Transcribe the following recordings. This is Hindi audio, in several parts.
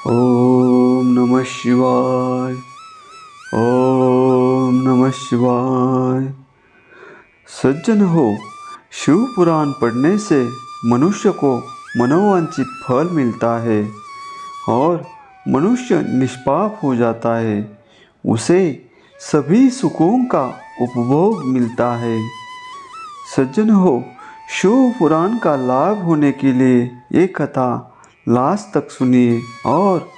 ओम नमः शिवाय। ओम नमः शिवाय। सज्जन हो, शिव पुराण पढ़ने से मनुष्य को मनोवांछित फल मिलता है और मनुष्य निष्पाप हो जाता है। उसे सभी सुखों का उपभोग मिलता है। सज्जन हो, शिव पुराण का लाभ होने के लिए ये कथा लास्ट तक सुनिए और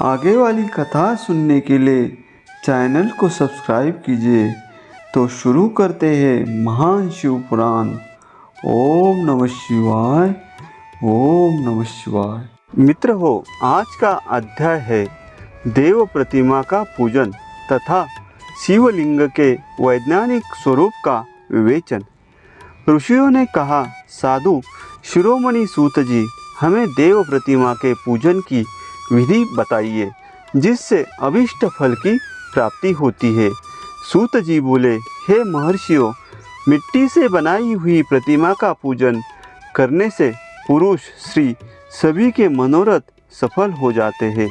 आगे वाली कथा सुनने के लिए चैनल को सब्सक्राइब कीजिए। तो शुरू करते हैं महान शिव पुराण। ओम नमः शिवाय। ओम नमः शिवाय। मित्र हो, आज का अध्याय है देव प्रतिमा का पूजन तथा शिवलिंग के वैज्ञानिक स्वरूप का विवेचन। ऋषियों ने कहा, साधु शिरोमणि सूत जी, हमें देव प्रतिमा के पूजन की विधि बताइए जिससे अभीष्ट फल की प्राप्ति होती है। सूत जी बोले, हे महर्षियों, मिट्टी से बनाई हुई प्रतिमा का पूजन करने से पुरुष स्त्री सभी के मनोरथ सफल हो जाते हैं।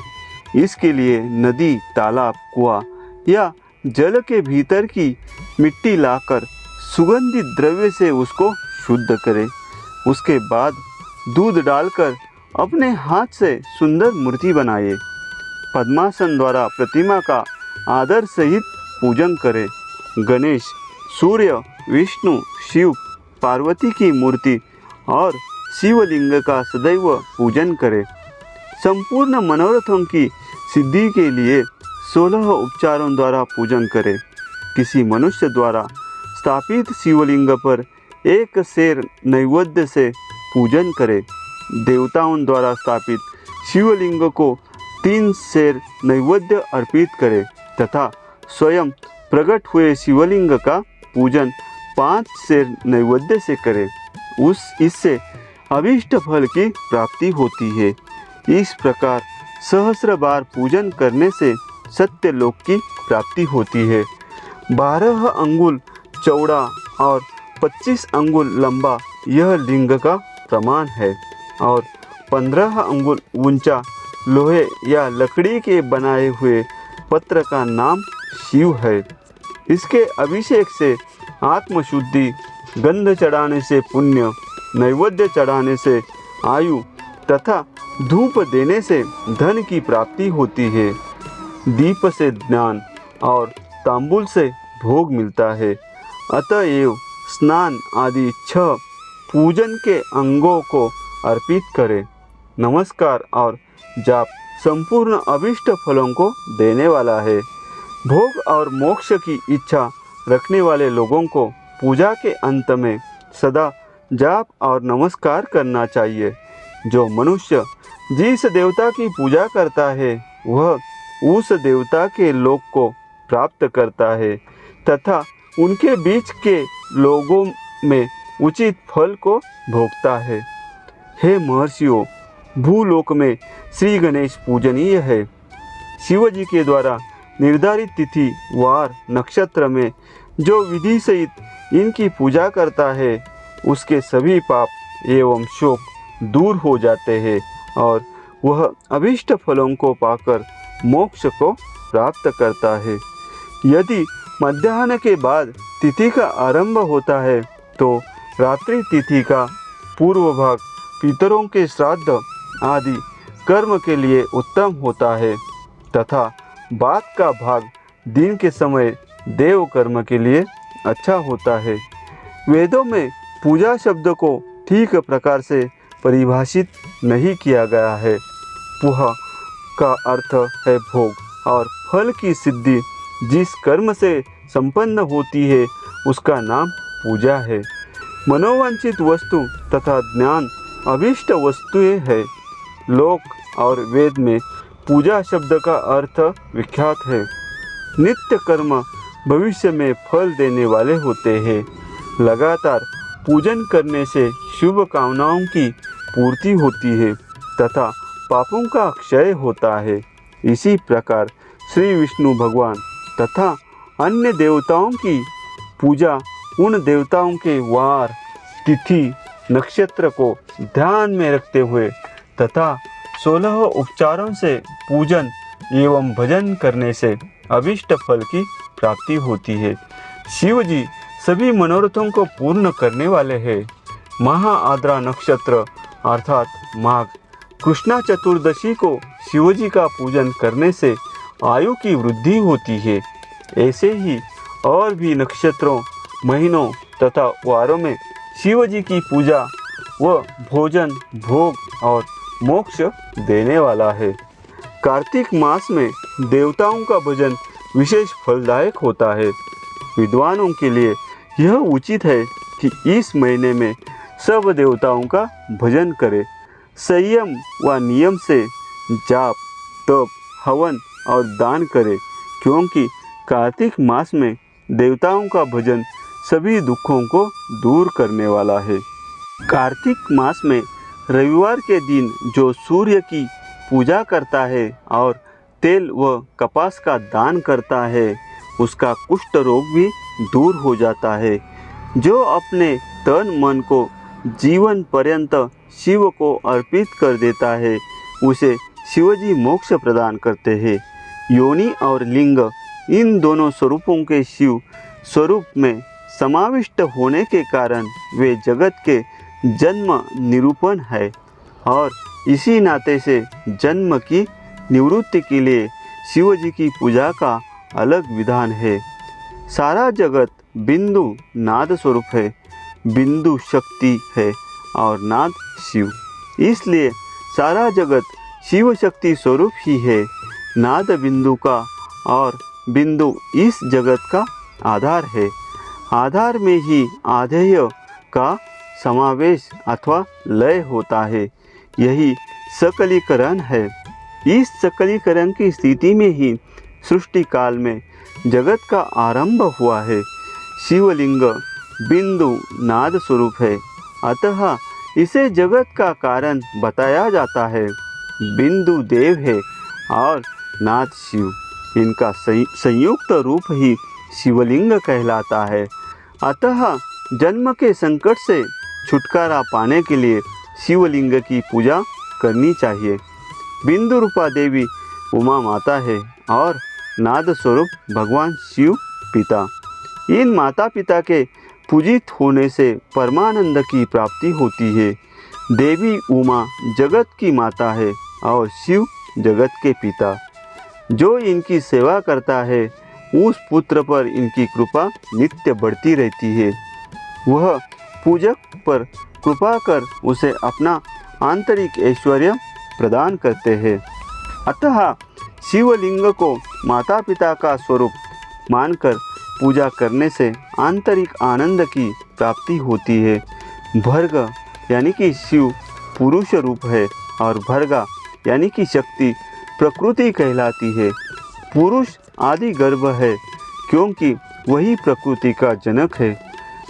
इसके लिए नदी, तालाब, कुआं या जल के भीतर की मिट्टी लाकर सुगंधित द्रव्य से उसको शुद्ध करें। उसके बाद दूध डालकर अपने हाथ से सुंदर मूर्ति बनाए। पद्मासन द्वारा प्रतिमा का आदर सहित पूजन करें। गणेश, सूर्य, विष्णु, शिव, पार्वती की मूर्ति और शिवलिंग का सदैव पूजन करें। संपूर्ण मनोरथों की सिद्धि के लिए 16 उपचारों द्वारा पूजन करें। किसी मनुष्य द्वारा स्थापित शिवलिंग पर एक सेर नैवेद्य से पूजन करें। देवताओं द्वारा स्थापित शिवलिंग को 3 सेर नैवेद्य अर्पित करें तथा स्वयं प्रकट हुए शिवलिंग का पूजन 5 सेर नैवेद्य से करें। इससे अभीष्ट फल की प्राप्ति होती है। इस प्रकार सहस्र बार पूजन करने से सत्यलोक की प्राप्ति होती है। 12 अंगुल चौड़ा और 25 अंगुल लंबा यह लिंग का प्रमाण है और 15 अंगुल ऊंचा लोहे या लकड़ी के बनाए हुए पत्र का नाम शिव है। इसके अभिषेक से आत्मशुद्धि, गंध चढ़ाने से पुण्य, नैवेद्य चढ़ाने से आयु तथा धूप देने से धन की प्राप्ति होती है। दीप से ज्ञान और तांबुल से भोग मिलता है। अतएव स्नान आदि 6 पूजन के अंगों को अर्पित करें। नमस्कार और जाप संपूर्ण अभीष्ट फलों को देने वाला है। भोग और मोक्ष की इच्छा रखने वाले लोगों को पूजा के अंत में सदा जाप और नमस्कार करना चाहिए। जो मनुष्य जिस देवता की पूजा करता है वह उस देवता के लोक को प्राप्त करता है तथा उनके बीच के लोगों में उचित फल को भोगता है। हे महर्षियों, भूलोक में श्री गणेश पूजनीय है। शिव जी के द्वारा निर्धारित तिथि, वार, नक्षत्र में जो विधि सहित इनकी पूजा करता है उसके सभी पाप एवं शोक दूर हो जाते हैं और वह अभीष्ट फलों को पाकर मोक्ष को प्राप्त करता है। यदि मध्याह्न के बाद तिथि का आरंभ होता है तो रात्रि तिथि का पूर्व भाग पितरों के श्राद्ध आदि कर्म के लिए उत्तम होता है तथा बाद का भाग दिन के समय देव कर्म के लिए अच्छा होता है। वेदों में पूजा शब्द को ठीक प्रकार से परिभाषित नहीं किया गया है। पुह का अर्थ है भोग और फल की सिद्धि जिस कर्म से संपन्न होती है उसका नाम पूजा है। मनोवांछित वस्तु तथा ज्ञान अभीष्ट वस्तुएं है। लोक और वेद में पूजा शब्द का अर्थ विख्यात है। नित्य कर्म भविष्य में फल देने वाले होते हैं। लगातार पूजन करने से शुभ कामनाओं की पूर्ति होती है तथा पापों का क्षय होता है। इसी प्रकार श्री विष्णु भगवान तथा अन्य देवताओं की पूजा उन देवताओं के वार, तिथि, नक्षत्र को ध्यान में रखते हुए तथा 16 उपचारों से पूजन एवं भजन करने से अभिष्ट फल की प्राप्ति होती है। शिव जी सभी मनोरथों को पूर्ण करने वाले हैं। महाआद्रा नक्षत्र अर्थात माघ कृष्णा चतुर्दशी को शिवजी का पूजन करने से आयु की वृद्धि होती है। ऐसे ही और भी नक्षत्रों, महीनों तथा वारों में शिवजी की पूजा व भोजन, भोग और मोक्ष देने वाला है। कार्तिक मास में देवताओं का भजन विशेष फलदायक होता है। विद्वानों के लिए यह उचित है कि इस महीने में सब देवताओं का भजन करें। संयम व नियम से जाप, तप, हवन और दान करें, क्योंकि कार्तिक मास में देवताओं का भजन सभी दुखों को दूर करने वाला है। कार्तिक मास में रविवार के दिन जो सूर्य की पूजा करता है और तेल व कपास का दान करता है, उसका कुष्ठ रोग भी दूर हो जाता है। जो अपने तन मन को जीवन पर्यंत शिव को अर्पित कर देता है, उसे शिवजी मोक्ष प्रदान करते हैं। योनि और लिंग इन दोनों स्वरूपों के शिव स्वरूप में समाविष्ट होने के कारण वे जगत के जन्म निरूपण है और इसी नाते से जन्म की निवृत्ति के लिए शिवजी की पूजा का अलग विधान है। सारा जगत बिंदु नाद स्वरूप है। बिंदु शक्ति है और नाद शिव, इसलिए सारा जगत शिव शक्ति स्वरूप ही है। नाद बिंदु का और बिंदु इस जगत का आधार है। आधार में ही आधेय का समावेश अथवा लय होता है। यही सकलीकरण है। इस सकलीकरण की स्थिति में ही सृष्टि काल में जगत का आरंभ हुआ है। शिवलिंग बिंदु नाद स्वरूप है, अतः इसे जगत का कारण बताया जाता है। बिंदु देव है और नाद शिव, इनका संयुक्त रूप ही शिवलिंग कहलाता है। अतः जन्म के संकट से छुटकारा पाने के लिए शिवलिंग की पूजा करनी चाहिए। बिंदु रूपा देवी उमा माता है और नाद स्वरूप भगवान शिव पिता। इन माता पिता के पूजित होने से परमानंद की प्राप्ति होती है। देवी उमा जगत की माता है और शिव जगत के पिता। जो इनकी सेवा करता है, उस पुत्र पर इनकी कृपा नित्य बढ़ती रहती है। वह पूजक पर कृपा कर उसे अपना आंतरिक ऐश्वर्य प्रदान करते हैं। अतः शिवलिंग को माता पिता का स्वरूप मानकर पूजा करने से आंतरिक आनंद की प्राप्ति होती है। भर्ग यानी कि शिव पुरुष रूप है और भर्गा यानी कि शक्ति प्रकृति कहलाती है। पुरुष आदि गर्भ है, क्योंकि वही प्रकृति का जनक है।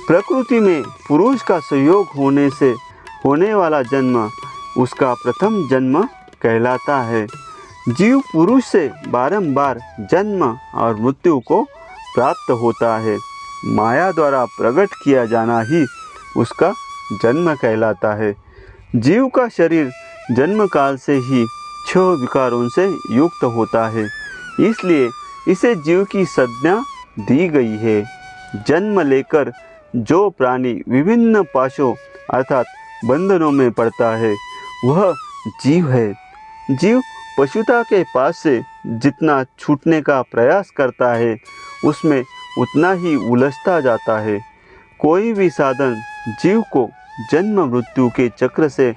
प्रकृति में पुरुष का संयोग होने से होने वाला जन्म उसका प्रथम जन्म कहलाता है। जीव पुरुष से बारंबार जन्म और मृत्यु को प्राप्त होता है। माया द्वारा प्रकट किया जाना ही उसका जन्म कहलाता है। जीव का शरीर जन्म काल से ही 6 विकारों से युक्त होता है, इसलिए इसे जीव की संज्ञा दी गई है। जन्म लेकर जो प्राणी विभिन्न पाशों अर्थात बंधनों में पड़ता है, वह जीव है। जीव पशुता के पास से जितना छूटने का प्रयास करता है, उसमें उतना ही उलझता जाता है। कोई भी साधन जीव को जन्म मृत्यु के चक्र से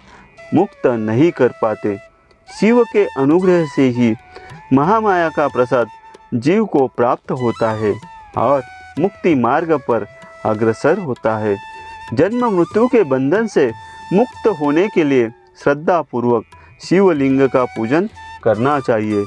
मुक्त नहीं कर पाते। शिव के अनुग्रह से ही महामाया का प्रसाद जीव को प्राप्त होता है और मुक्ति मार्ग पर अग्रसर होता है। जन्म मृत्यु के बंधन से मुक्त होने के लिए श्रद्धा पूर्वक शिवलिंग का पूजन करना चाहिए।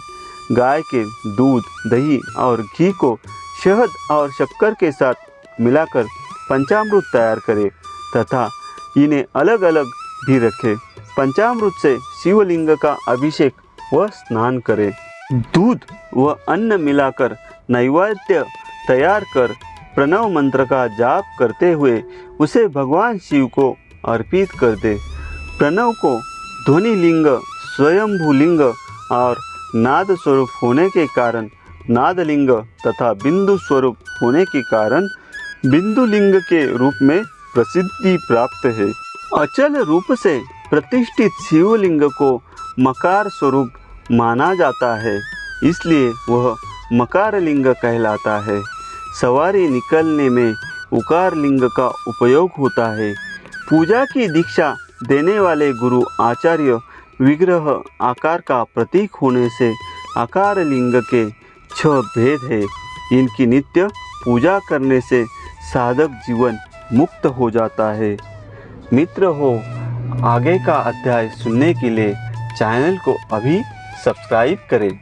गाय के दूध, दही और घी को शहद और शक्कर के साथ मिलाकर पंचामृत तैयार करें तथा इन्हें अलग अलग भी रखें। पंचामृत से शिवलिंग का अभिषेक व स्नान करें। दूध व अन्न मिलाकर नैवेद्य तैयार कर प्रणव मंत्र का जाप करते हुए उसे भगवान शिव को अर्पित कर दे। प्रणव को ध्वनिलिंग स्वयंभूलिंग और नाद स्वरूप होने के कारण नादलिंग तथा बिंदु स्वरूप होने के कारण बिंदुलिंग के रूप में प्रसिद्धि प्राप्त है। अचल रूप से प्रतिष्ठित शिवलिंग को मकार स्वरूप माना जाता है, इसलिए वह मकार लिंग कहलाता है। सवारी निकलने में उकार लिंग का उपयोग होता है। पूजा की दीक्षा देने वाले गुरु आचार्य विग्रह आकार का प्रतीक होने से आकार लिंग के 6 भेद है। इनकी नित्य पूजा करने से साधक जीवन मुक्त हो जाता है। मित्र हो, आगे का अध्याय सुनने के लिए चैनल को अभी सब्सक्राइब करें।